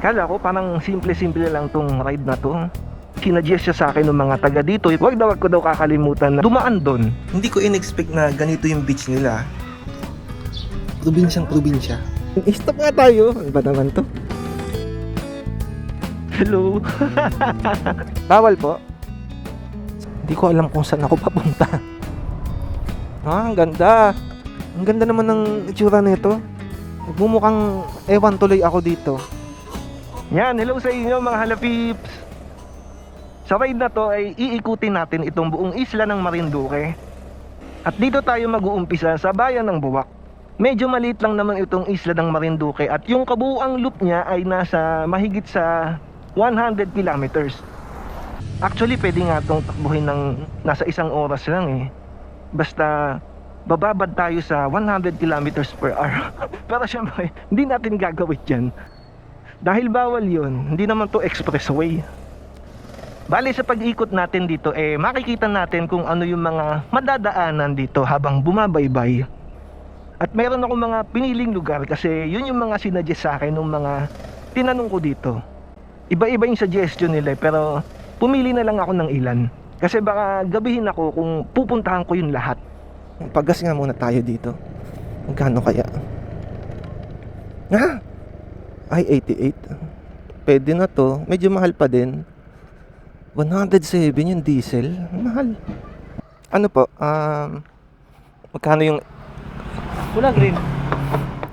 Kala ko parang simple-simple lang tong ride na to. Sinadjust siya sa akin ng mga taga dito. Wag ko daw kakalimutan na dumaan doon. Hindi ko in-expect na ganito yung beach nila. Probinsyang probinsya. Stop nga tayo. Ano ba naman to? Hello. Bawal po. Hindi ko alam kung saan ako papunta. Ang ganda. Ang ganda naman ng itsura nito. Nagmumukhang ewan tuloy ako dito. Yan, hello sa inyo mga halapips. Sa ride na to ay iikutin natin itong buong isla ng Marinduque. At dito tayo mag-uumpisa sa bayan ng Buwak. Medyo maliit lang naman itong isla ng Marinduque at yung kabuuang loop niya ay nasa mahigit sa 100 kilometers. Actually, pwede nga itong takbuhin ng nasa 1 oras lang eh. Basta bababad tayo sa 100 kilometers per hour. Pero syempre, hindi natin gagawin yan. Dahil bawal yun, hindi naman to expressway. Bali sa pag-ikot natin dito, makikita natin kung ano yung mga madadaanan dito habang bumabaybay. At meron ako mga piniling lugar kasi yun yung mga sinadjust sa akin ng mga tinanong ko dito. Iba-iba yung suggestion nila pero pumili na lang ako ng ilan. Kasi baka gabihin ako kung pupuntahan ko yung lahat. Paggas nga muna tayo dito. Magkano kaya? Ay, 88. Pwede na to. Medyo mahal pa din. 107 yung diesel. Mahal. Ano po? Magkano yung... Pula, green.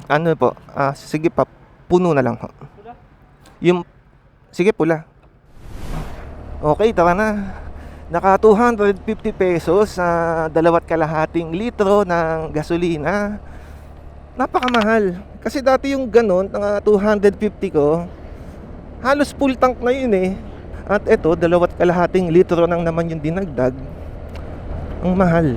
Ano po? Sige pa. Puno na lang. Pula? Yung... Sige, pula. Okay, tara na. Naka 250 pesos sa 2.5 litro ng gasolina. Napakamahal. Kasi dati yung ganon, ng 250 ko, halos full tank na yun eh. At eto, 2.5 litro nang naman yung dinagdag. Ang mahal.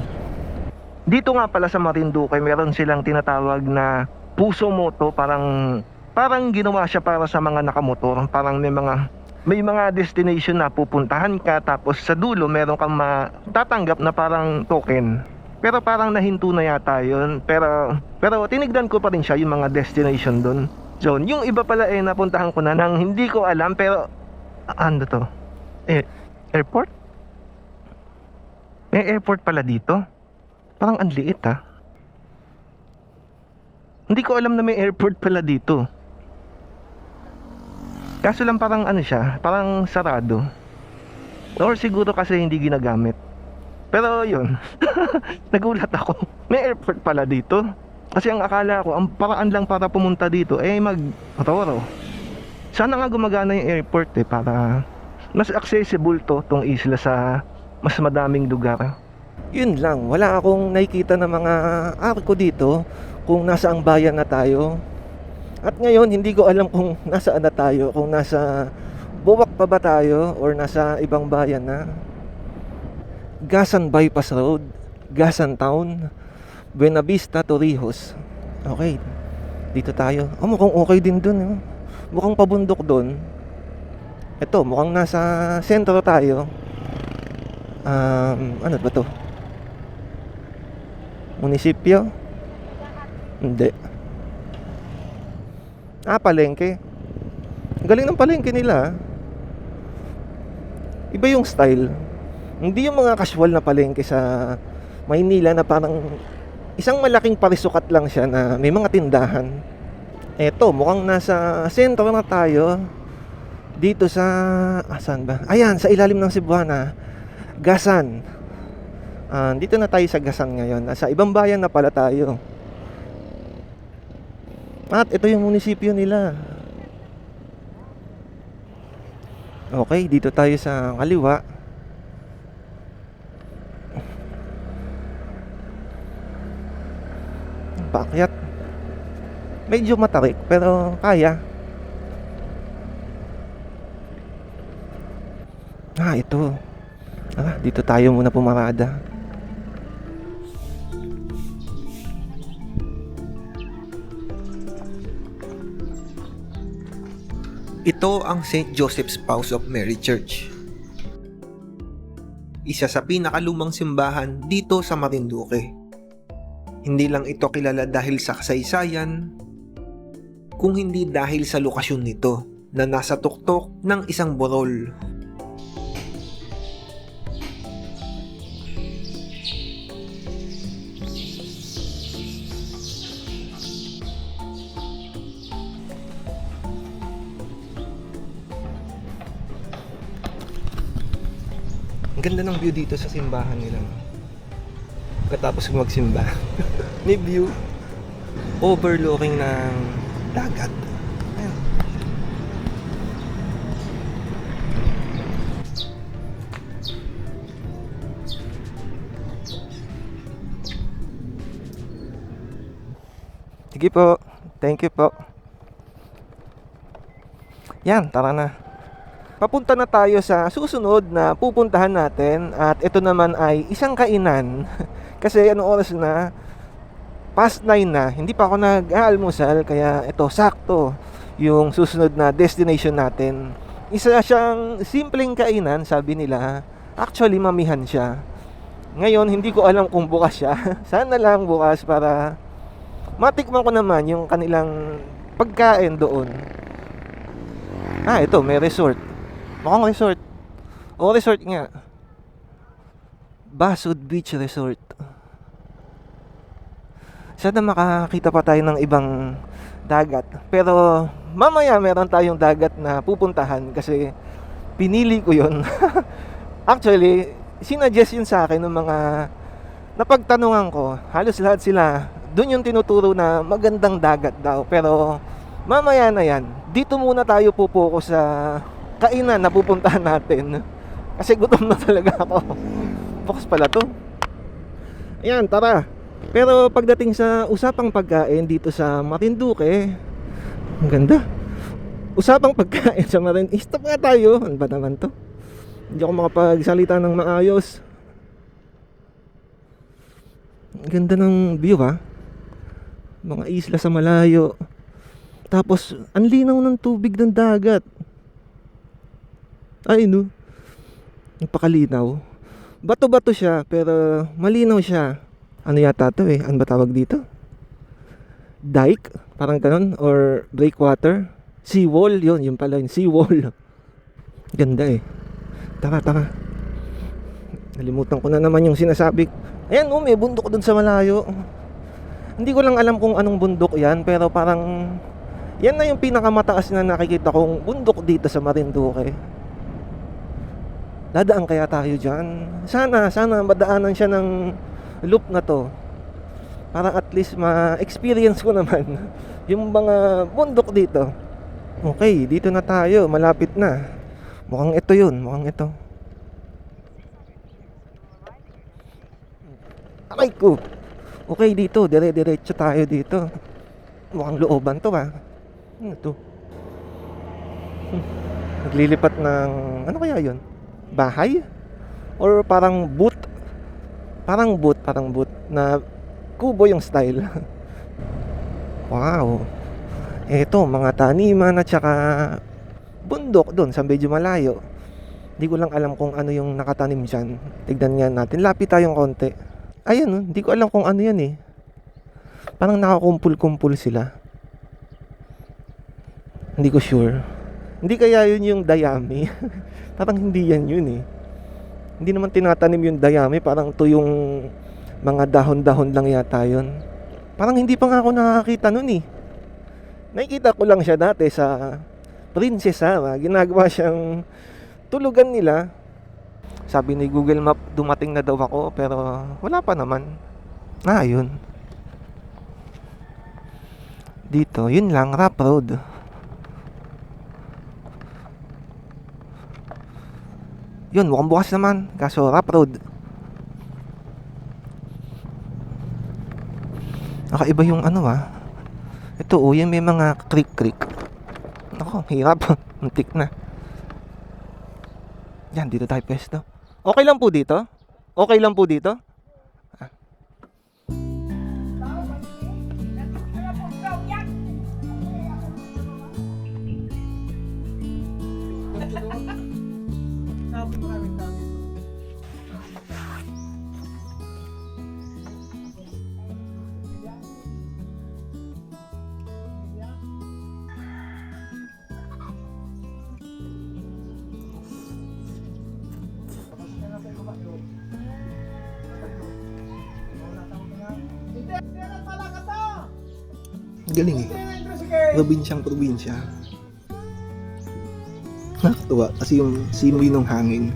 Dito nga pala sa Marinduque, meron silang tinatawag na Puso Moto. Parang ginawa siya para sa mga nakamotor. Parang may mga destination na pupuntahan ka, tapos sa dulo meron kang matatanggap na parang token. Pero parang nahinto na yata yun. Pero tinignan ko pa rin siya, yung mga destination doon. So, yung iba pala napuntahan ko na nang hindi ko alam. Pero ano to? Airport? May airport pala dito? Parang ang liit ha. Hindi ko alam na may airport pala dito. Kaso lang parang ano siya, parang sarado. Or siguro kasi hindi ginagamit. Pero yun, nagulat ako. May airport pala dito. Kasi ang akala ko, ang paraan lang para pumunta dito mag-Roro. Sana nga gumagana yung airport para mas accessible tong isla sa mas madaming lugar. Yun lang, wala akong nakikita na mga arko dito kung nasa ang bayan na tayo. At ngayon, hindi ko alam kung nasaan na tayo, kung nasa Buwak pa ba tayo or nasa ibang bayan na. Gasan Bypass Road, Gasan Town, Buena Vista, Torrijos. Okay, dito tayo. Mukhang okay din dun. Mukhang pabundok dun. Ito, mukhang nasa sentro tayo. Ano ba to? Munisipyo? Hindi. Palengke. Ang galing ng palengke nila. Iba yung style. Hindi yung mga casual na palengke sa Maynila na parang isang malaking parisukat lang siya na may mga tindahan. Eto, mukhang nasa sentro na tayo. Dito sa... saan ba? Ayan, sa ilalim ng Cebuana. Gasan. Dito na tayo sa Gasan ngayon. Sa ibang bayan na pala tayo. At ito yung munisipyo nila. Okay, dito tayo sa kaliwa. Paakyat. Medyo matarik pero kaya. Ito. Dito tayo muna pumarada. Ito ang St. Joseph's House of Mary Church. Isa sa pinakalumang simbahan dito sa Marinduque. Hindi lang ito kilala dahil sa kasaysayan, kung hindi dahil sa lokasyon nito. na nasa tuktok ng isang burol. Ang ganda ng view dito sa simbahan nila. Pagkatapos magsimba, may view overlooking ng dagat. Ayan. Sige po. Thank you po. Yan, tara na. Papunta na tayo sa susunod na pupuntahan natin at ito naman ay isang kainan. Kasi anong oras na? Past 9 na. Hindi pa ako nag-aalmusal kaya ito sakto yung susunod na destination natin. Isa siyang simpleng kainan, sabi nila. Actually, mamihan siya. Ngayon, hindi ko alam kung bukas siya. Sana lang bukas para matikman ko naman yung kanilang pagkain doon. Ito, may resort. Mukhang resort. O, resort nga. Basud Beach Resort. Sana makakita pa tayo ng ibang dagat. Pero mamaya meron tayong dagat na pupuntahan kasi pinili ko yon. Actually, sinuggest yun sa akin ng mga napagtanungan ko. Halos lahat sila, dun yung tinuturo na magandang dagat daw. Pero mamaya na yan. Dito muna tayo pupokus sa kainan na pupuntahan natin. Kasi gutom na talaga ako. Bukas pala to. Ayan, tara. Pero pagdating sa usapang pagkain dito sa Marinduque, ang ganda. Usapang pagkain sa Marinduque. Stop nga tayo. Ano ba naman to? Hindi ako makapagsalita ng maayos. Ang ganda ng view ha. Mga isla sa malayo. Tapos, ang linaw ng tubig ng dagat. Ay no. Napakalinaw. Bato-bato siya pero malinaw siya. Ano yata to eh? Ano ba tawag dito? Dike? Parang ganon? Or breakwater? Seawall? Yun pala yung seawall. Ganda eh. Tara. Nalimutan ko na naman yung sinasabi. Ayan may bundok dun sa malayo. Hindi ko lang alam kung anong bundok yan. Pero parang yan na yung pinakamataas na nakikita kong bundok dito sa Marinduque. Dadaan kaya tayo dyan? Sana madaanan siya ng loop na to. Para at least ma-experience ko naman yung mga bundok dito. Okay, dito na tayo. Malapit na. Mukhang ito yun. Mukhang ito. Aray ko. Okay, dito. Dire-diretso tayo dito. Mukhang looban to ha. Ano to? Naglilipat ng... Ano kaya yun? Bahay? Or parang boot? Parang boot na kubo yung style. Wow. Eto, mga taniman at saka bundok doon sa medyo malayo. Hindi ko lang alam kung ano yung nakatanim dyan. Tignan nga natin. Lapit tayong konti. Ayun, hindi ko alam kung ano yan eh. Parang nakakumpul-kumpul sila. Hindi ko sure. Hindi kaya yun yung dayami. Parang hindi yan yun eh. Hindi naman tinatanim yung dayami. Parang to yung mga dahon-dahon lang yata yun. Parang hindi pa nga ako nakakita nun eh. Nakikita ko lang siya dati sa Princess Sarah. Ginagawa siyang tulugan nila. Sabi ni Google Map, dumating na daw ako. Pero wala pa naman. Yun. Dito, yun lang, Rap Road. Yun, mukhang bukas naman. Kaso, Rap Road. Nakaiba yung ano Ito, yung may mga creek. Ako, hirap. Muntik na. Yan, dito tayo pwesto. Okay lang po dito? Okay lang po dito? Galing eh. Probinsyang-probinsya. Nakakatuwa kasi yung simoy ng hangin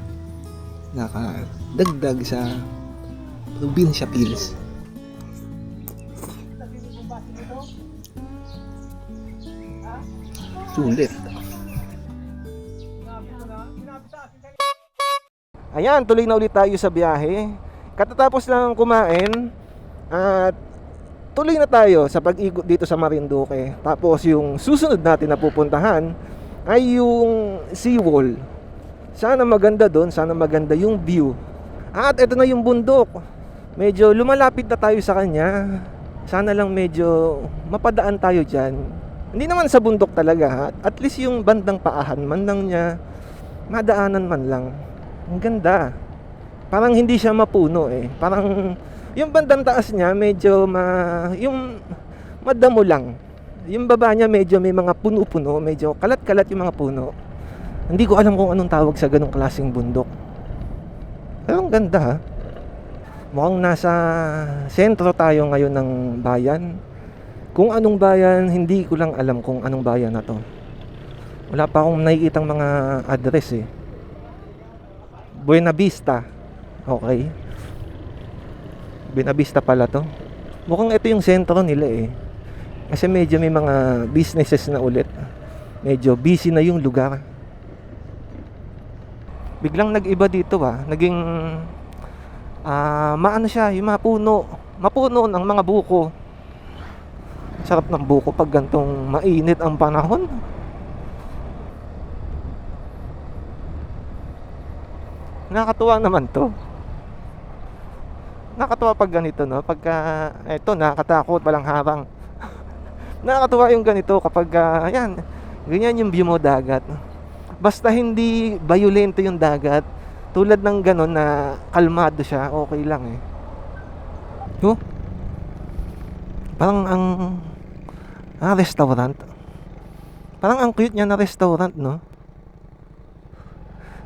nakadagdag sa probinsya feels. Sulit. Ayan, tuloy na ulit tayo sa biyahe. Katatapos lang kumain at tuloy na tayo sa pag-ikot dito sa Marinduque. Tapos yung susunod natin na pupuntahan ay yung seawall. Sana maganda doon, sana maganda yung view. At ito na yung bundok. Medyo lumalapit na tayo sa kanya. Sana lang medyo mapadaan tayo dyan. Hindi naman sa bundok talaga ha? At least yung bandang paahan man lang niya, madaanan man lang. Ang ganda. Parang hindi siya mapuno eh. Parang yung bandang taas niya medyo yung madamo lang. Yung baba niya medyo may mga puno-puno, medyo kalat-kalat yung mga puno. Hindi ko alam kung anong tawag sa ganong klaseng bundok. Pero ang ganda ha. Mukhang nasa sentro tayo ngayon ng bayan. Kung anong bayan, hindi ko lang alam kung anong bayan na to. Wala pa akong nakikitang mga address eh. Buena Vista. Okay. Buena Vista pala to. Mukhang ito yung sentro nila eh. Kasi medyo may mga businesses na ulit. Medyo busy na yung lugar. Biglang nag-iba dito naging maano siya, yung mga puno. Mapuno ng mga buko. Sarap ng buko pag gantong mainit ang panahon. Nakakatuwa naman to. Nakakatuwa pag ganito no. Pagka eto nakakatakot, walang harang. Nakakatuwa yung ganito kapag ayan, ganyan yung view mo dagat. Basta hindi violento yung dagat. Tulad ng ganon na kalmado siya, okay lang eh. Parang ang restaurant. Parang ang cute niya na restaurant no.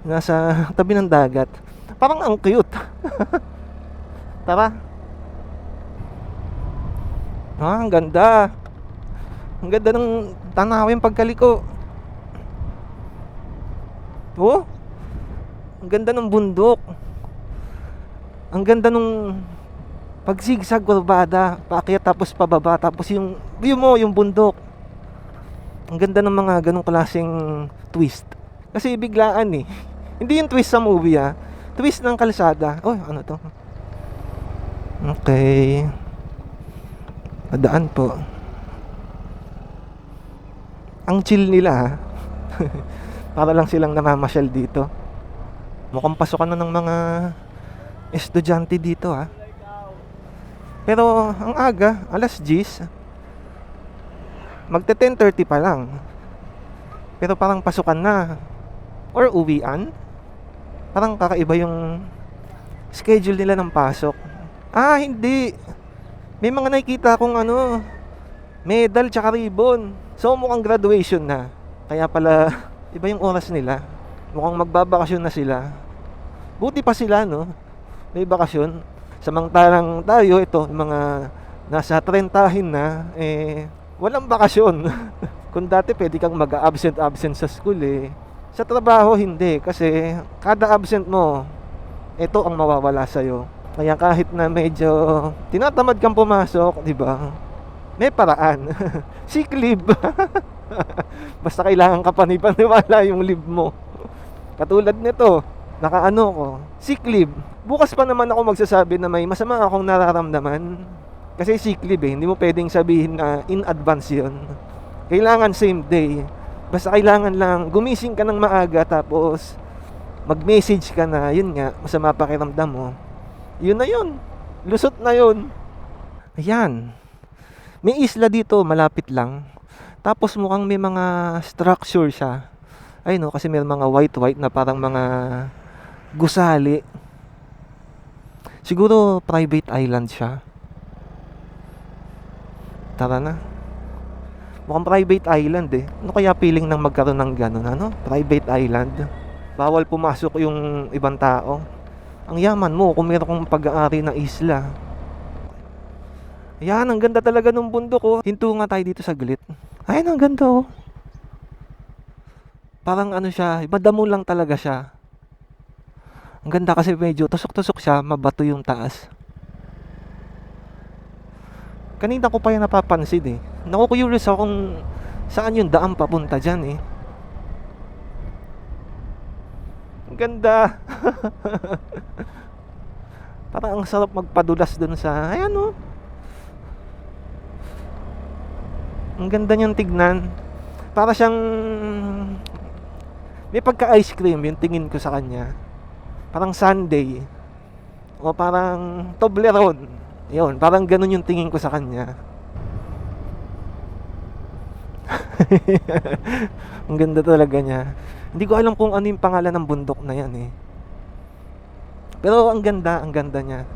Nasa tabi ng dagat. Parang ang cute. Tara. Ang ganda. Ang ganda ng tanawin pagkaliko. Ang ganda ng bundok. Ang ganda nung pagsigsag kurbada, paakyat tapos pababa, tapos yung view mo, yung bundok. Ang ganda ng mga ganong klaseng twist. Kasi biglaan eh. Hindi yung twist sa movie twist ng kalsada. Ano to? Okay. Padaan po. Ang chill nila Para lang silang namamasyal dito. Mukhang pasukan na ng mga estudyante dito Pero ang aga, alas 10. Magte 10:30 pa lang. Pero parang pasukan na. Or uwian. Parang kakaiba yung schedule nila ng pasok. Hindi. May mga nakikita akong medal tsaka ribbon. So mukhang graduation na. Kaya pala iba yung oras nila. Mukhang magbabakasyon na sila. Buti pa sila may bakasyon. Samantalang tayo ito, mga nasa 30 na walang bakasyon. Kung dati pwede kang mag-absent sa school sa trabaho hindi, kasi kada absent mo ito ang mawawala sa'yo. Kaya kahit na medyo tinatamad kang pumasok, di ba? May paraan. Sick leave. Basta kailangan ka panipaniwala yung leave mo. Katulad nito, nakaano ko, sick leave. Bukas pa naman ako magsasabi na may masama akong nararamdaman. Kasi sick leave hindi mo pwedeng sabihin na in advance yun. Kailangan same day. Basta kailangan lang gumising ka ng maaga, tapos mag-message ka na, yun nga, masama pakiramdam mo. Yun na yun. Lusot na yun. Ayan. May isla dito, malapit lang. Tapos mukhang may mga structure siya. Kasi may mga white na parang mga gusali. Siguro private island siya. Tara na. Mukhang private island Ano kaya feeling ng magkaroon ng gano'n? Private island. Bawal pumasok yung ibang tao. Ang yaman mo kung meron kang pag-aari ng isla. Ayan, ang ganda talaga ng bundok oh. Hinto nga tayo dito saglit. Ayan, ang ganda oh. Parang ano siya, madamo lang talaga siya. Ang ganda kasi medyo tusok-tusok siya, mabato yung taas. Kanina ko pa yung napapansin eh. Naku-curious ako kung saan yung daan papunta dyan eh. Ang ganda. Parang ang sarap magpadulas dun sa, ayan oh. Ang ganda niyang tignan. Para siyang may pagka-ice cream yung tingin ko sa kanya. Parang sundae. O parang Toblerone. Yun, parang ganun yung tingin ko sa kanya. Ang ganda talaga niya. Hindi ko alam kung ano yung pangalan ng bundok na yan eh. Pero ang ganda niya.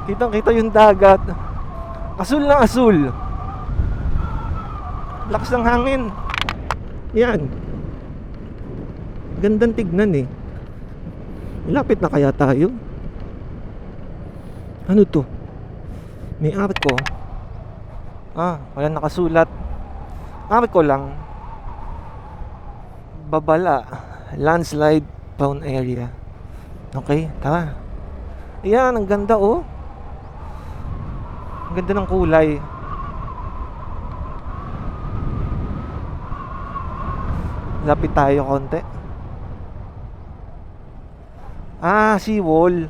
Kitang-kita yung dagat. Asul na asul. Lakas ng hangin. Yan. Gandang tignan eh. Ilapit na kaya tayo? Ano to? May arko. Wala nakasulat. Arko lang. Babala. Landslide prone area. Okay, tara. Ayan, ang ganda oh. Ang ganda ng kulay. Lapit tayo konti. Seawall.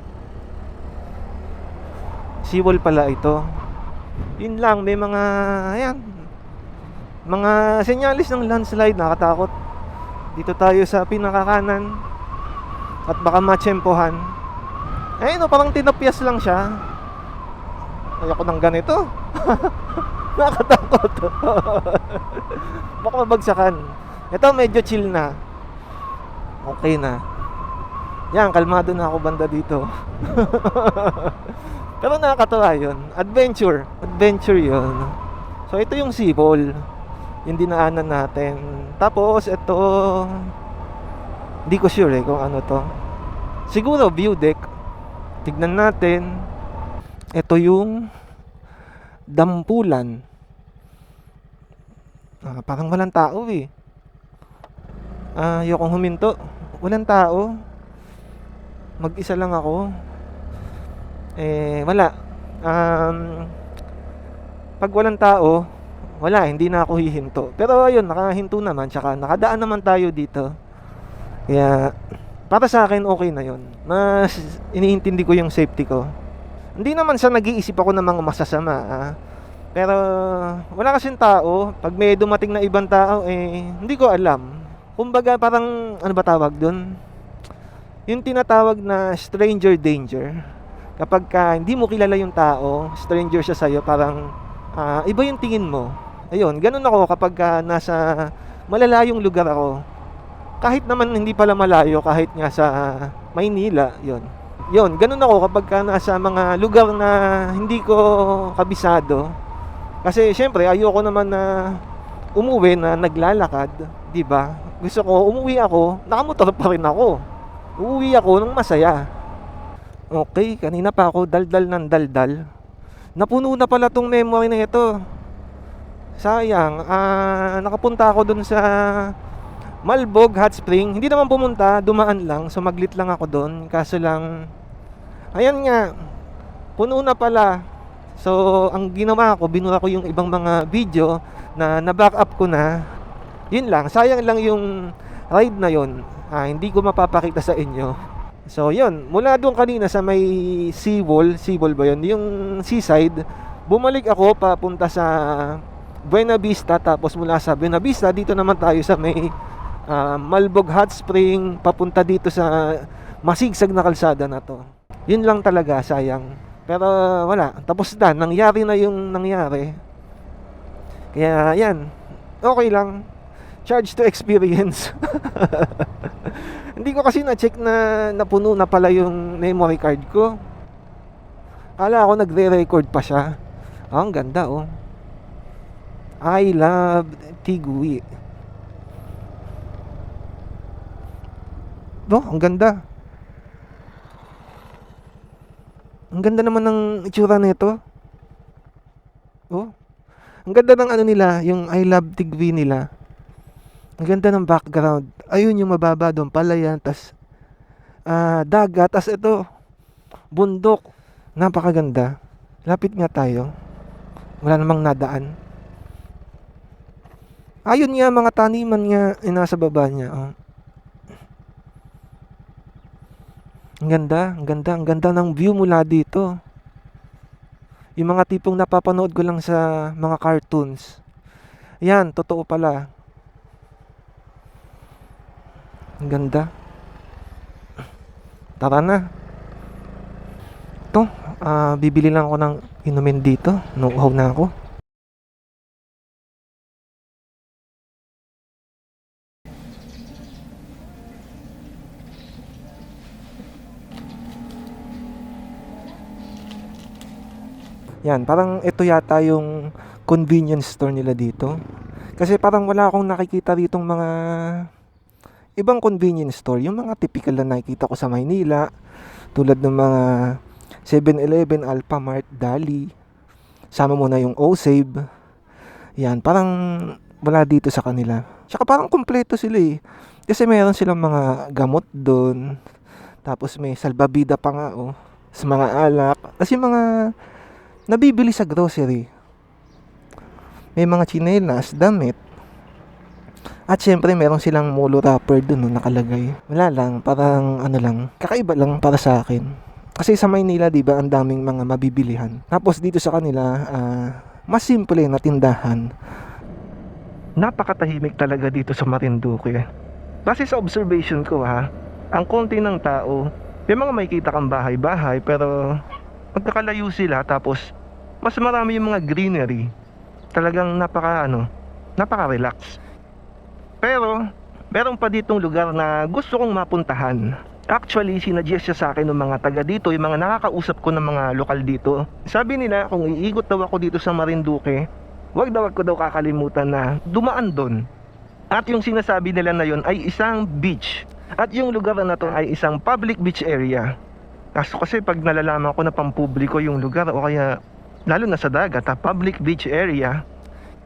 Seawall pala ito. Yun lang, may mga ayan, mga senyalis ng landslide. Nakatakot. Dito tayo sa pinakakanan. At baka matsempohan. Ayun, parang tinapyas lang siya. Ayoko ng ganito. Nakatakot. Baka mabagsakan. Ito medyo chill na. Okay na. Yan, kalmado na ako banda dito. Pero nakakatawa yun. Adventure. Adventure yun. So ito yung seawall. Yung dinaanan natin. Tapos ito, hindi ko sure kung ano to. Siguro view deck. Tignan natin. Ito yung dampulan. Parang walang tao eh. Ayokong huminto. Walang tao. Mag-isa lang ako. Wala. Pag walang tao, wala, hindi na ako hihinto. Pero ayun, nakahinto naman. Tsaka nakadaan naman tayo dito. Kaya para sa akin okay na yun. Mas iniintindi ko yung safety ko. Hindi naman sa nag-iisip ako ng mga masasama pero wala kasing tao. Pag may dumating na ibang tao hindi ko alam. Kumbaga parang ano ba tawag dun? Yung tinatawag na stranger danger. Kapag hindi mo kilala yung tao, stranger siya sa'yo, parang iba yung tingin mo. Ayun, ganun ako kapag nasa malalayong lugar ako. Kahit naman hindi pala malayo, kahit nga sa Maynila, yun, ganun ako kapag nasa mga lugar na hindi ko kabisado. Kasi syempre ayoko naman na umuwi na naglalakad, 'di ba? Gusto ko umuwi ako, nakamotor pa rin ako. Uuwi ako ng masaya. Okay, kanina pa ako daldal ng daldal. Napuno na pala tong memory na ito. Sayang, nakapunta ako dun sa Malbog Hot Spring. Hindi naman pumunta, dumaan lang. Sumaglit lang ako doon. Kaso lang, ayan nga, puno na pala. So, ang ginawa ko, binura ko yung ibang mga video na na-back up ko na. Yun lang, sayang lang yung ride na yun. Hindi ko mapapakita sa inyo. So, yun, mula doon kanina sa may seawall ba yun? Yung seaside, bumalik ako papunta sa Buena Vista. Tapos mula sa Buena Vista, dito naman tayo sa may Malbog Hot Spring, papunta dito sa masigsag na kalsada na to. Yun lang talaga, sayang. Pero wala, tapos na, nangyari na yung nangyari. Kaya yan, okay lang. Charge to experience. Hindi ko kasi na-check na napuno na pala yung memory card ko. Kala ko nagre-record pa siya. Ang ganda oh. I love Tigui. Ang ganda. Ang ganda naman ng itsura nito. Oh, ang ganda ng ano nila, yung I Love Tigwi nila. Ang ganda ng background. Ayun yung mababa doon, palayan, tas dagat, tas ito, bundok. Napakaganda. Lapit nga tayo. Wala namang nadaan. Ayun nga, mga taniman nga, nasa baba niya. Oh. Ang ganda ng view mula dito. Yung mga tipong napapanood ko lang sa mga cartoons. Yan, totoo pala. Ang ganda. Tara na. Ito, bibili lang ako ng inumin dito. Nauuhaw na ako. Yan, parang ito yata yung convenience store nila dito. Kasi parang wala akong nakikita ditong mga ibang convenience store. Yung mga typical na nakikita ko sa Maynila. Tulad ng mga 7-Eleven, Alphamart, Dali. Sama mo na yung O-Save. Yan, parang wala dito sa kanila. Tsaka parang kompleto sila eh. Kasi meron silang mga gamot doon. Tapos may salbabida pa nga oh. Sa mga alak. Kasi mga nabibili sa grocery. May mga tsinelas, damit. At syempre meron silang molo wrapper dun no, nakalagay. Wala lang, parang ano lang, kakaiba lang para sa akin. Kasi sa Maynila, 'di ba, ang daming mga mabibilihan. Tapos dito sa kanila, mas simple na tindahan. Napakatahimik talaga dito sa Marinduque. Base sa observation ko ang konti ng tao, may mga makikita kang bahay-bahay pero magkakalayo sila, tapos mas marami yung mga greenery. Talagang napaka-relax. Pero meron pa ditong lugar na gusto kong mapuntahan. Actually, sinadjust siya sa akin ng mga taga dito, yung mga nakakausap ko ng mga lokal dito. Sabi nila kung iikot daw ako dito sa Marinduque, wag ko daw kakalimutan na dumaan doon. At yung sinasabi nila na yon ay isang beach. At yung lugar na to ay isang public beach area. Kaso kasi pag nalalaman ko na pampubliko yung lugar o kaya lalo na sa dagat, public beach area,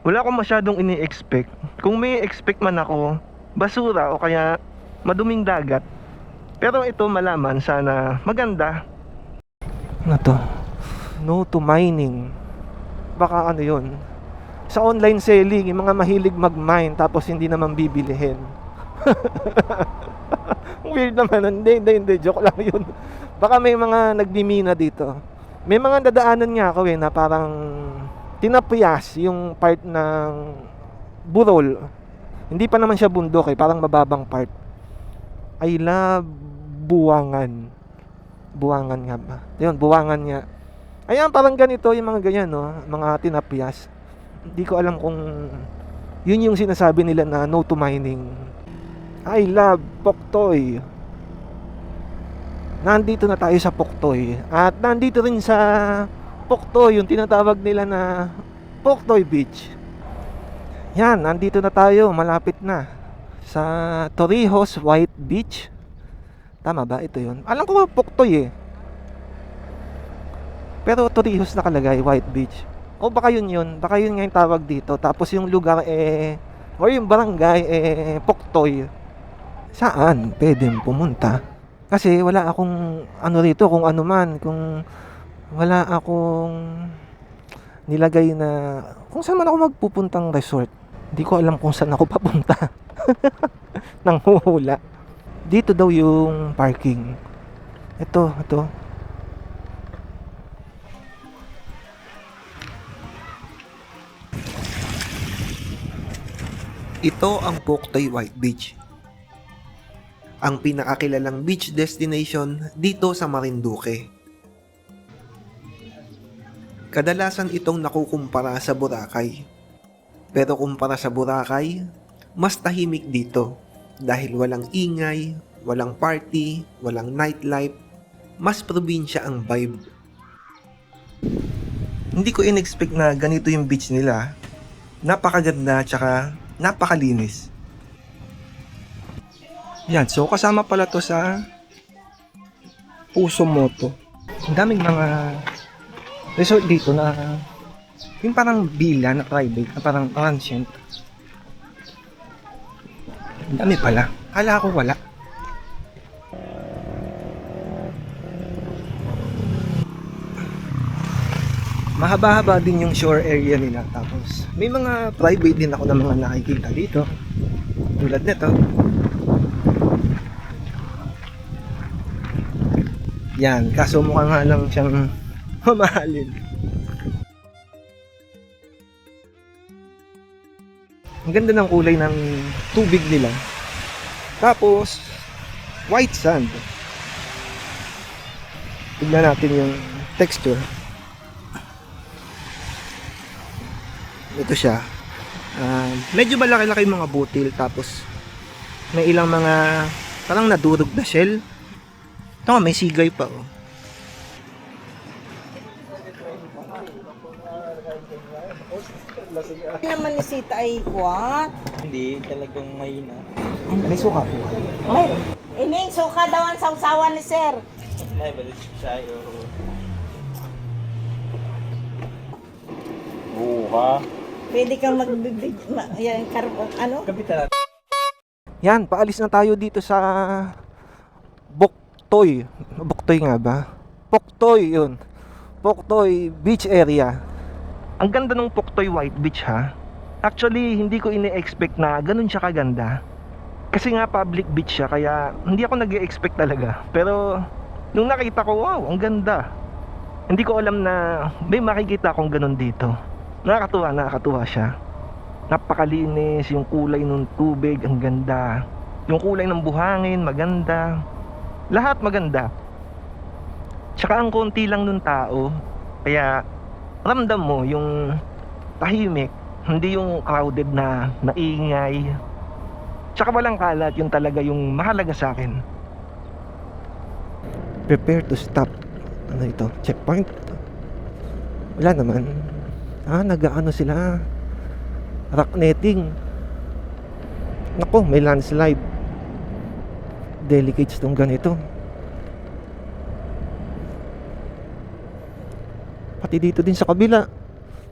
wala akong masyadong ini-expect. Kung may expect man ako, basura o kaya maduming dagat. Pero ito malaman sana maganda. Ano to? No to mining. Baka ano yun? Sa online selling, yung mga mahilig mag-mine tapos hindi naman bibilihin. Weird naman. Hindi. Joke lang yun. Baka may mga nagmimina dito. May mga dadaanan nga ako na parang tinapyas yung part ng burol. Hindi pa naman siya bundok parang mababang part. I love Buwangan. Buwangan nga ba? Yun, Buwangan nga. Ayan, parang ganito yung mga ganyan, no? Mga tinapyas. Hindi ko alam kung yun yung sinasabi nila na no to mining. I love Poktoy. Nandito na tayo sa Poktoy. At nandito rin sa Poktoy, yung tinatawag nila na Poktoy Beach. Yan, nandito na tayo, malapit na sa Torrijos White Beach. Tama ba? Ito yun. Alam ko Poktoy pero Torrijos nakalagay, White Beach. O baka yun. Baka yun nga yung tawag dito. Tapos yung lugar o yung barangay Poktoy. Saan pwedeng pumunta? Kasi wala akong ano rito, kung ano man, kung wala akong nilagay na kung saan man ako magpupuntang resort. Hindi ko alam kung saan ako papunta. Nang huhula. Dito daw yung parking. Ito. Ito ang Poktoy White Beach. Ang pinakakilalang beach destination dito sa Marinduque. Kadalasan itong nakukumpara sa Boracay. Pero kumpara sa Boracay, mas tahimik dito dahil walang ingay, walang party, walang nightlife, mas probinsya ang vibe. Hindi ko in-expect na ganito yung beach nila. Napakaganda tsaka napakalinis. Yan, so kasama pala to sa Puso Moto. Ang daming mga resort dito na yung parang villa na private, na parang transient. Ang dami pala. Kala ko wala. Mahaba-haba din yung shore area nila. Tapos may mga private din ako na mga nakikita dito. Tulad nito. Yan, kaso mukha nga lang siyang mamahalin. Ang ganda ng kulay ng tubig nila. Tapos white sand. Tignan natin yung texture. Ito siya. Medyo malaki-laki yung mga butil. Tapos may ilang mga parang nadurog na shell. Ito may sigay pa oh. Naman ni Sita ay kuwat. Hindi, talagang mahina. May suka po. May, ining suka daw ang sausawan ni Sir. May balis siya buha. Pwede kang magbibig, yan, ano? Kapitan. Yan, paalis na tayo dito sa Buktoy. Buktoy nga ba? Poktoy, yun. Poktoy Beach Area. Ang ganda ng Poktoy White Beach ha. Actually, hindi ko ini-expect na ganun siya kaganda. Kasi nga public beach siya, kaya hindi ako nag-expect talaga. Pero nung nakita ko, wow, ang ganda. Hindi ko alam na may makikita akong ganun dito. Nakakatuwa siya. Napakalinis, yung kulay ng tubig, ang ganda. Yung kulay ng buhangin, maganda. Lahat maganda. Tsaka ang konti lang nung tao. Kaya ramdam mo yung tahimik, hindi yung crowded na naingay. Tsaka walang kalat, yun talaga yung mahalaga sa akin. Prepare to stop. Ano ito? Checkpoint? Wala naman. Nag-ano sila? Rock netting. Nako, may landslide. Delicates tong ganito. Pati dito din sa kabila.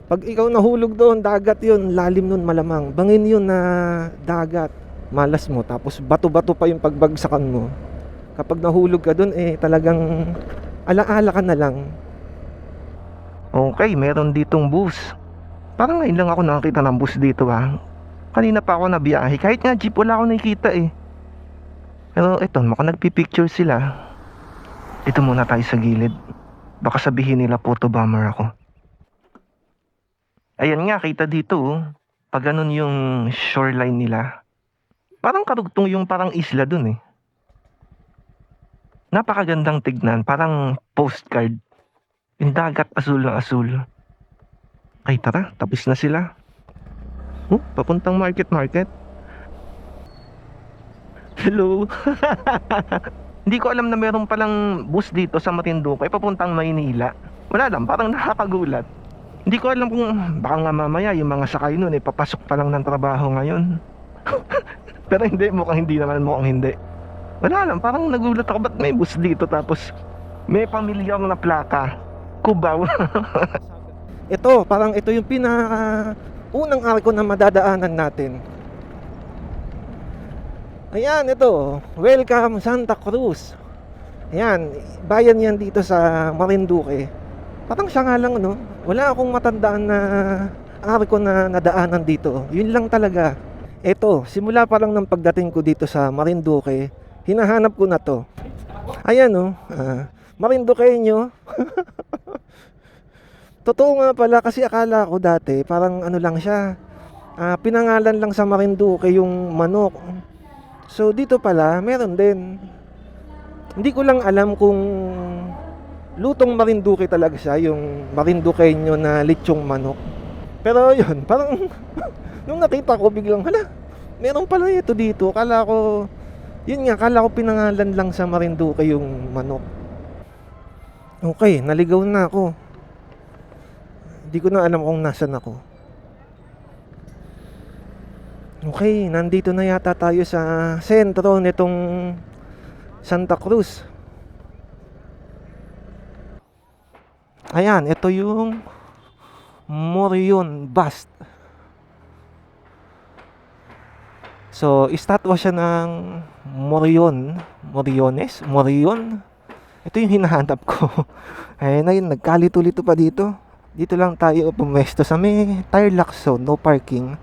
Pag ikaw nahulog doon, dagat yun. Lalim nun malamang. Bangin yun na dagat. Malas mo. Tapos bato-bato pa yung pagbagsakan mo. Kapag nahulog ka doon, talagang alaala ka na lang. Okay, meron ditong bus. Parang ngayon lang ako nakakita ng bus dito Kanina pa ako nabiyahe. Kahit nga jeep wala ako nakikita Pero eto, mukhang nagpipicture sila. Ito muna tayo sa gilid. Baka sabihin nila photo bomber ako. Ayan nga, kita dito pag ganun yung shoreline nila. Parang karugtong yung parang isla dun Napakagandang tignan. Parang postcard. Yung dagat asul na asul. Ay tara, tapos na sila. Papuntang market. Hello. Hindi ko alam na meron palang bus dito sa Marinduque papuntang Maynila. Wala lang, parang nakakagulat. Hindi ko alam kung baka nga mamaya yung mga sakay nun papasok pa lang ng trabaho ngayon. Pero hindi, mukhang hindi. Wala lang, parang nagulat ako ba't may bus dito tapos may pamilyang na plaka. Cubao. Ito, parang ito yung unang arko na madadaanan natin. Ayan, ito. Welcome Santa Cruz. Ayan, bayan yan dito sa Marinduque. Parang siya nga lang, wala akong matandaan na arko na nadaanan dito. Yun lang talaga. Ito, simula pa lang ng pagdating ko dito sa Marinduque, hinahanap ko na to. Ayan, Marinduqueño. Totoo nga pala kasi akala ko dati parang ano lang siya, pinangalan lang sa Marinduque yung manok. So dito pala meron din. Hindi ko lang alam kung lutong Marinduque talaga siya, yung Marinduqueño na lechong manok. Pero yun, parang nung nakita ko biglang meron pala ito dito. Kala ko pinangalan lang sa Marinduque yung manok. Okay, naligaw na ako. Hindi ko na alam kung nasan ako. Okay, nandito na yata tayo sa sentro nitong Santa Cruz. Ayan, ito yung Morion bust. So, estatwa siya ng Morion. Morion. Ito yung hinahanap ko. Ayun na yun, nagkalito-lito pa dito. Dito lang tayo pumesto sa may Tarlac zone, no parking.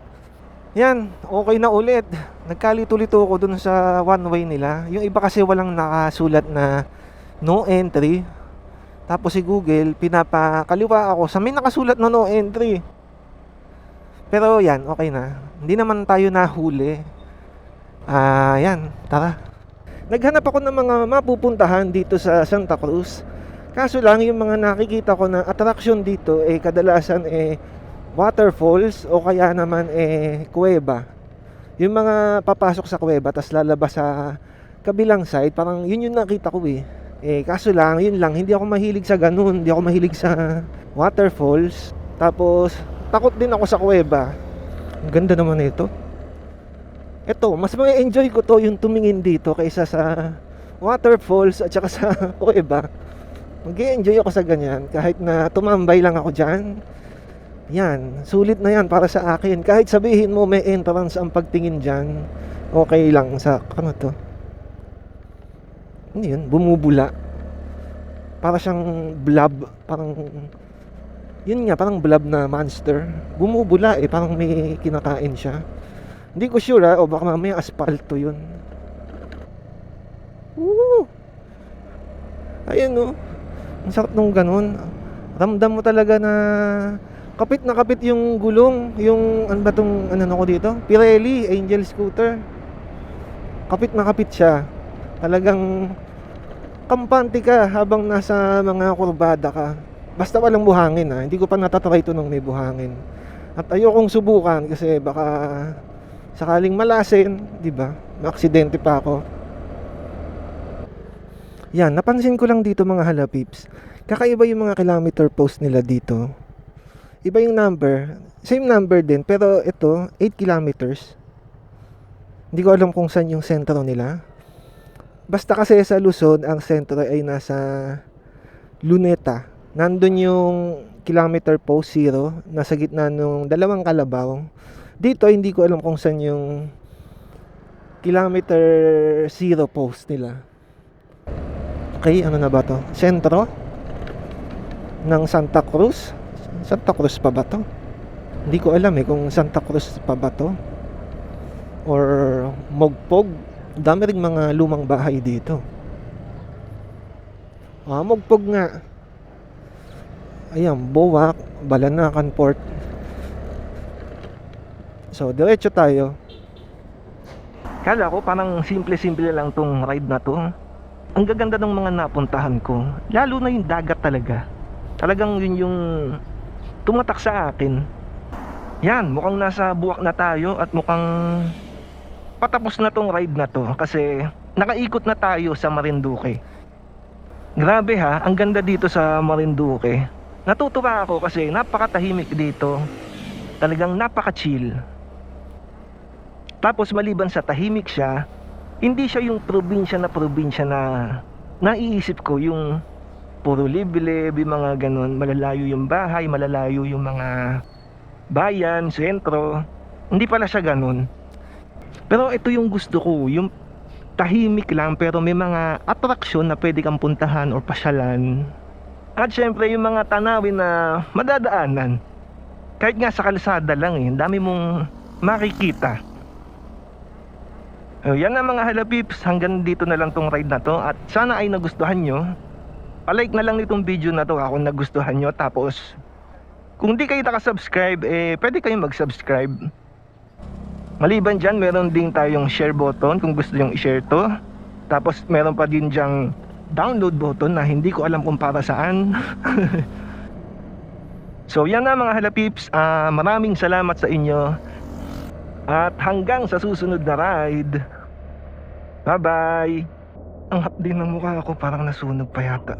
Yan, okay na ulit. Nagkalito-lito ako dun sa one way nila. Yung iba kasi walang nakasulat na no entry. Tapos si Google, pinapakaliwa ako sa may nakasulat na no entry. Pero yan, okay na. Hindi naman tayo nahuli. Yan, tara. Naghanap ako ng mga mapupuntahan dito sa Santa Cruz. Kaso lang, yung mga nakikita ko na attraction dito, kadalasan waterfalls o kaya naman kuweba. Yung mga papasok sa kuweba, tas lalabas sa kabilang side, parang yun yung nakita ko kaso lang, yun lang, hindi ako mahilig sa ganun. Hindi ako mahilig sa waterfalls. Tapos, takot din ako sa kuweba. Ang ganda naman ito. Ito, mas ma-enjoy ko to yung tumingin dito kaysa sa waterfalls at saka sa kuweba. Mag-enjoy ako sa ganyan kahit na tumambay lang ako dyan. Yan, sulit na yan para sa akin. Kahit sabihin mo may entrance ang pagtingin dyan, okay lang sa, ano to? Ano yun? Bumubula. Para siyang blob. Parang, yun nga, parang blob na monster. Bumubula parang may kinakain siya. Hindi ko sure o baka mamaya aspalto yun. Woo! Ayun ang sarap nung ganun. Ramdam mo talaga na kapit na kapit yung gulong. Yung ano ba tong ko dito? Pirelli Angel Scooter. Kapit na kapit siya. Talagang kampante ka habang nasa mga kurbada ka. Basta walang buhangin Hindi ko pa natatry ito nung may buhangin. At ayokong subukan kasi baka sakaling malasin, di ba? Maaksidente pa ako. Yan, napansin ko lang dito mga halapips. Kakaiba yung mga kilometer post nila dito. Iba yung number. Same number din, pero ito, 8 kilometers. Hindi ko alam kung saan yung sentro nila. Basta kasi sa Luzon, ang sentro ay nasa Luneta. Nandun yung kilometer post 0, nasa gitna ng dalawang kalabaw. Dito, hindi ko alam kung saan yung kilometer 0 post nila. Okay, ano na ba to? Sentro ng Santa Cruz. Santa Cruz pa ba to? Hindi ko alam kung Santa Cruz pa ba to or Mogpog. Dami ring mga lumang bahay dito. Mogpog nga. Ayan, Bowac, Balanacan Port. So, diretso tayo. Kala ko parang simple-simple lang tong ride na to. Ang gaganda ng mga napuntahan ko. Lalo na yung dagat talaga. Talagang yun yung tumatak sa akin. Yan, mukhang nasa Buwak na tayo at mukhang patapos na tong ride na to. Kasi nakaikot na tayo sa Marinduque. Grabe ang ganda dito sa Marinduque. Natutuwa ako kasi napakatahimik dito. Talagang napaka-chill. Tapos maliban sa tahimik siya, hindi siya yung probinsya na naiisip ko yung puro liblib, yung mga ganun, malalayo yung bahay, malalayo yung mga bayan, sentro. Hindi pala siya ganun. Pero ito yung gusto ko, yung tahimik lang pero may mga atraksyon na pwede kang puntahan or pasyalan. At syempre yung mga tanawin na madadaanan. Kahit nga sa kalsada lang dami mong makikita. Yan na mga halapips, hanggang dito na lang tong ride na to. At sana ay nagustuhan nyo. Palike na lang nitong video na to kung nagustuhan nyo. Tapos kung di kayo nakasubscribe, pwede kayong mag-subscribe. Maliban dyan, meron din tayong share button kung gusto nyo i-share to. Tapos meron pa din dyang download button na hindi ko alam kung para saan. So yan na mga halapips, maraming salamat sa inyo. At hanggang sa susunod na ride. Bye bye. Ang hapdi ng mukha ko, parang nasunog pa yata.